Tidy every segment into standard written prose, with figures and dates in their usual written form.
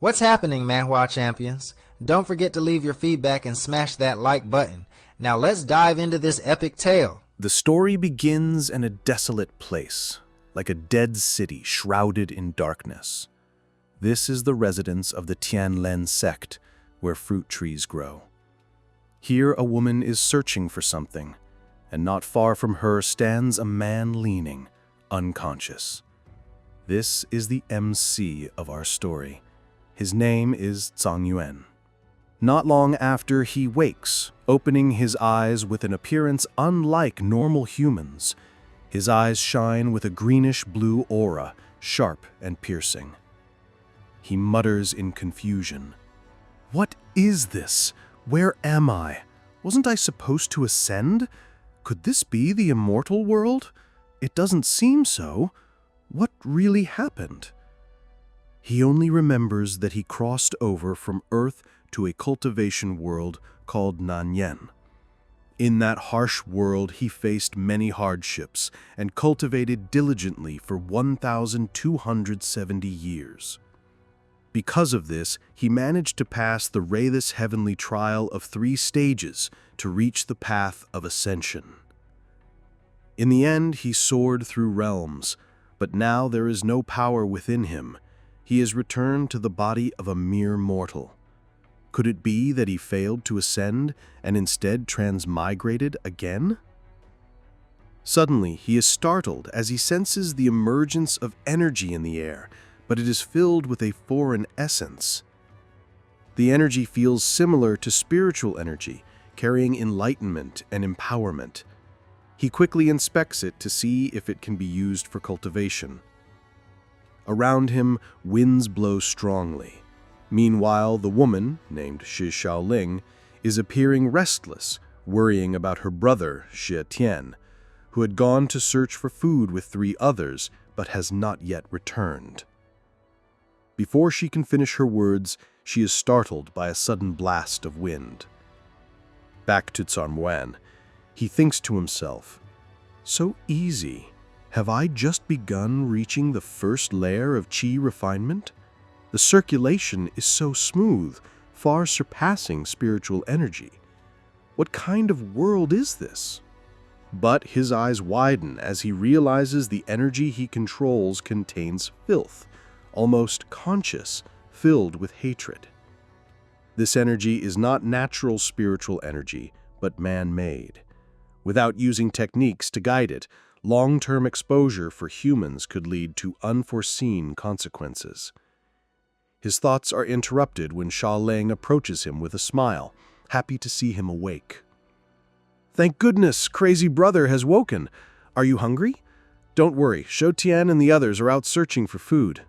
What's happening, Manhwa Champions? Don't forget to leave your feedback and smash that like button. Now let's dive into this epic tale. The story begins in a desolate place, like a dead city shrouded in darkness. This is the residence of the Tianlen sect, where fruit trees grow. Here a woman is searching for something, and not far from her stands a man leaning, unconscious. This is the MC of our story. His name is Zangyuan. Not long after, he wakes, opening his eyes with an appearance unlike normal humans. His eyes shine with a greenish-blue aura, sharp and piercing. He mutters in confusion. "What is this? Where am I? Wasn't I supposed to ascend? Could this be the immortal world? It doesn't seem so. What really happened?" He only remembers that he crossed over from Earth to a cultivation world called Nanyan. In that harsh world, he faced many hardships and cultivated diligently for 1,270 years. Because of this, he managed to pass the Wraith's heavenly trial of 3 stages to reach the path of ascension. In the end, he soared through realms, but now there is no power within him. He is returned to the body of a mere mortal. Could it be that he failed to ascend and instead transmigrated again? Suddenly, he is startled as he senses the emergence of energy in the air, but it is filled with a foreign essence. The energy feels similar to spiritual energy, carrying enlightenment and empowerment. He quickly inspects it to see if it can be used for cultivation. Around him, winds blow strongly. Meanwhile, the woman, named Shi Shaoling, is appearing restless, worrying about her brother, Xie Tian, who had gone to search for food with 3 others, but has not yet returned. Before she can finish her words, she is startled by a sudden blast of wind. Back to Zangyuan, he thinks to himself, "So easy. Have I just begun reaching the first layer of qi refinement? The circulation is so smooth, far surpassing spiritual energy. What kind of world is this?" But his eyes widen as he realizes the energy he controls contains filth, almost conscious, filled with hatred. This energy is not natural spiritual energy, but man-made. Without using techniques to guide it, long-term exposure for humans could lead to unforeseen consequences. His thoughts are interrupted when Shaoling approaches him with a smile, happy to see him awake. "Thank goodness, crazy brother has woken. Are you hungry? Don't worry, Shou Tian and the others are out searching for food."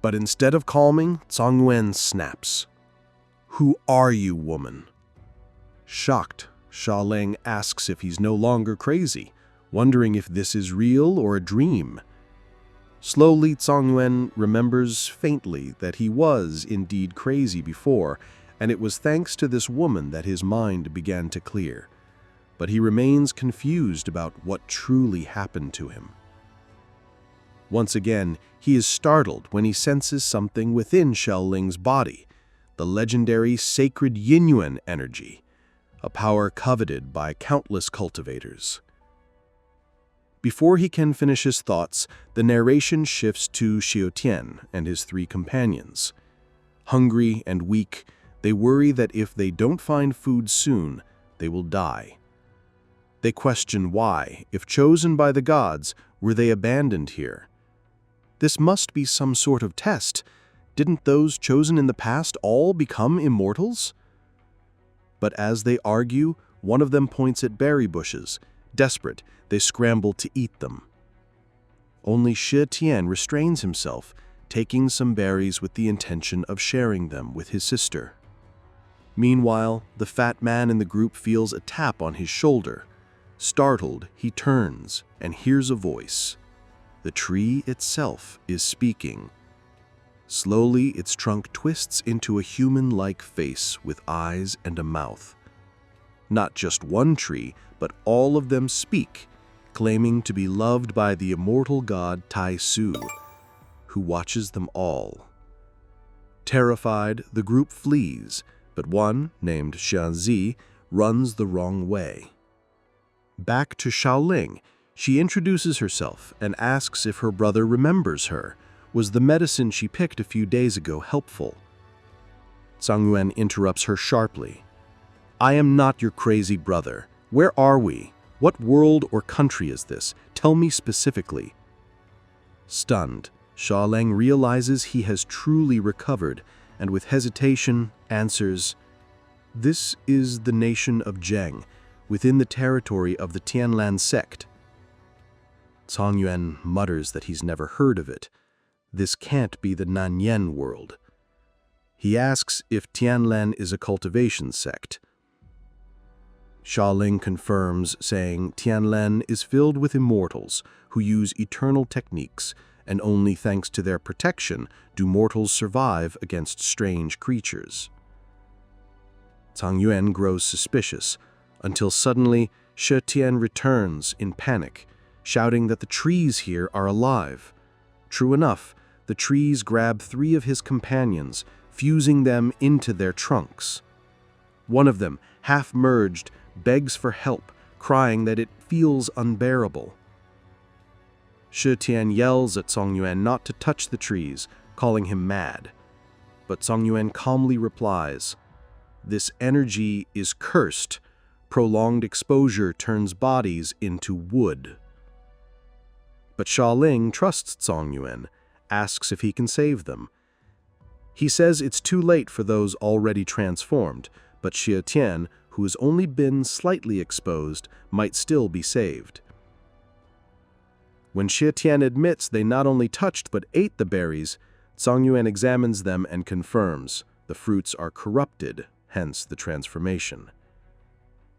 But instead of calming, Zangyuan snaps. "Who are you, woman?" Shocked, Shaoling asks if he's no longer crazy, wondering if this is real or a dream. Slowly, Zangyuan remembers faintly that he was indeed crazy before, and it was thanks to this woman that his mind began to clear. But he remains confused about what truly happened to him. Once again, he is startled when he senses something within Shaoling's body, the legendary sacred Yinyuan energy, a power coveted by countless cultivators. Before he can finish his thoughts, the narration shifts to Xiu Tian and his 3 companions. Hungry and weak, they worry that if they don't find food soon, they will die. They question why, if chosen by the gods, were they abandoned here? This must be some sort of test. Didn't those chosen in the past all become immortals? But as they argue, one of them points at berry bushes. Desperate, they scramble to eat them. Only Xie Tian restrains himself, taking some berries with the intention of sharing them with his sister. Meanwhile, the fat man in the group feels a tap on his shoulder. Startled, he turns and hears a voice. The tree itself is speaking. Slowly, its trunk twists into a human-like face with eyes and a mouth. Not just one tree, but all of them speak, claiming to be loved by the immortal god Tai Su, who watches them all. Terrified, the group flees, but one, named Xianzi, runs the wrong way. Back to Shaoling, she introduces herself and asks if her brother remembers her. Was the medicine she picked a few days ago helpful? Zangyuan interrupts her sharply. I am not your crazy brother. Where are we? What world or country is this? Tell me specifically. Stunned, Shaoling realizes he has truly recovered and with hesitation answers, This is the nation of Zheng, within the territory of the Tianlan sect. Zangyuan mutters that he's never heard of it. This can't be the Nanyan world. He asks if Tianlan is a cultivation sect. Shaoling confirms, saying Tianlan is filled with immortals who use eternal techniques, and only thanks to their protection do mortals survive against strange creatures. Zangyuan grows suspicious, until suddenly She Tian returns in panic, shouting that the trees here are alive. True enough, the trees grab 3 of his companions, fusing them into their trunks. One of them, half-merged, begs for help, crying that it feels unbearable. She Tian yells at Zangyuan not to touch the trees, calling him mad. But Zangyuan calmly replies, This energy is cursed. Prolonged exposure turns bodies into wood. But Shaoling trusts Zangyuan, asks if he can save them. He says it's too late for those already transformed, but She Tian, who has only been slightly exposed, might still be saved. When She Tian admits they not only touched but ate the berries, Zangyuan examines them and confirms the fruits are corrupted, hence the transformation.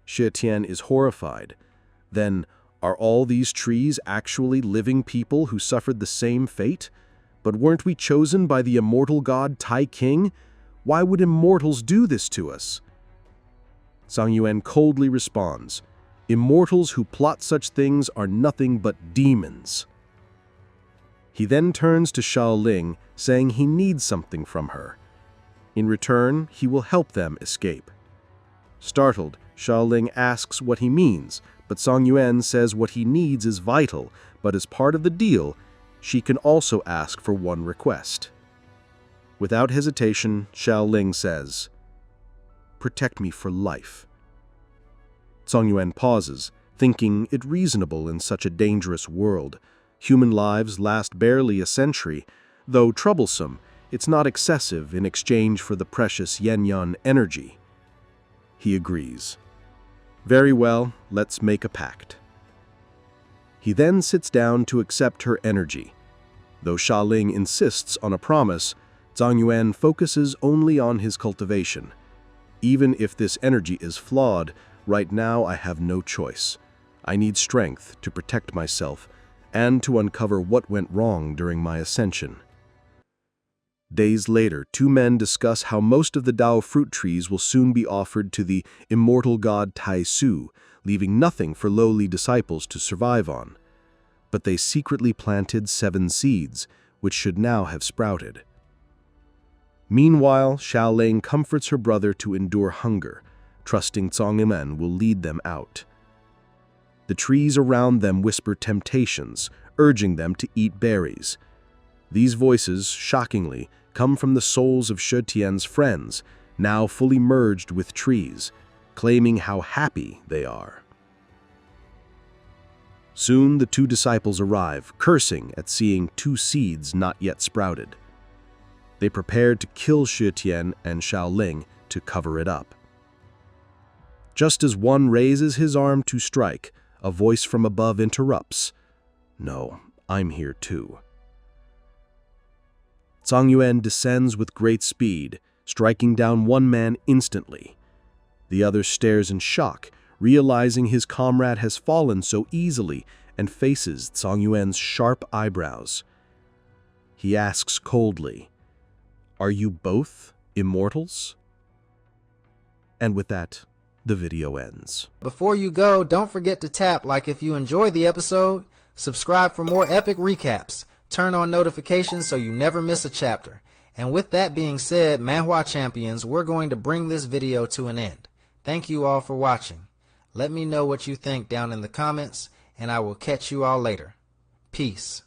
She Tian is horrified. Then, are all these trees actually living people who suffered the same fate? But weren't we chosen by the immortal god Tai King? Why would immortals do this to us? Zangyuan coldly responds, Immortals who plot such things are nothing but demons. He then turns to Shaoling, saying he needs something from her. In return, he will help them escape. Startled, Shaoling asks what he means, but Zangyuan says what he needs is vital, but as part of the deal, she can also ask for one request. Without hesitation, Shaoling says, Protect me for life. Zangyuan pauses, thinking it reasonable in such a dangerous world. Human lives last barely a century. Though troublesome, it's not excessive in exchange for the precious Yanyan energy. He agrees. Very well, let's make a pact. He then sits down to accept her energy. Though Shaoling insists on a promise, Zangyuan focuses only on his cultivation. Even if this energy is flawed, right now I have no choice. I need strength to protect myself and to uncover what went wrong during my ascension. Days later, 2 men discuss how most of the Dao fruit trees will soon be offered to the immortal god Tai Su, leaving nothing for lowly disciples to survive on. But they secretly planted 7 seeds, which should now have sprouted. Meanwhile, Shaoling comforts her brother to endure hunger, trusting Zangyuan will lead them out. The trees around them whisper temptations, urging them to eat berries. These voices, shockingly, come from the souls of She Tian's friends, now fully merged with trees, claiming how happy they are. Soon the 2 disciples arrive, cursing at seeing 2 seeds not yet sprouted. They prepared to kill She Tian and Shaoling to cover it up. Just as one raises his arm to strike, a voice from above interrupts. No, I'm here too. Zangyuan descends with great speed, striking down one man instantly. The other stares in shock, realizing his comrade has fallen so easily, and faces Zangyuan's sharp eyebrows. He asks coldly, Are you both immortals? And with that, the video ends. Before you go, don't forget to tap like if you enjoyed the episode, subscribe for more epic recaps, turn on notifications so you never miss a chapter, And with that being said, Manhwa Champions, we're going to bring this video to an end. Thank you all for watching. Let me know what you think down in the comments, and I will catch you all later. Peace.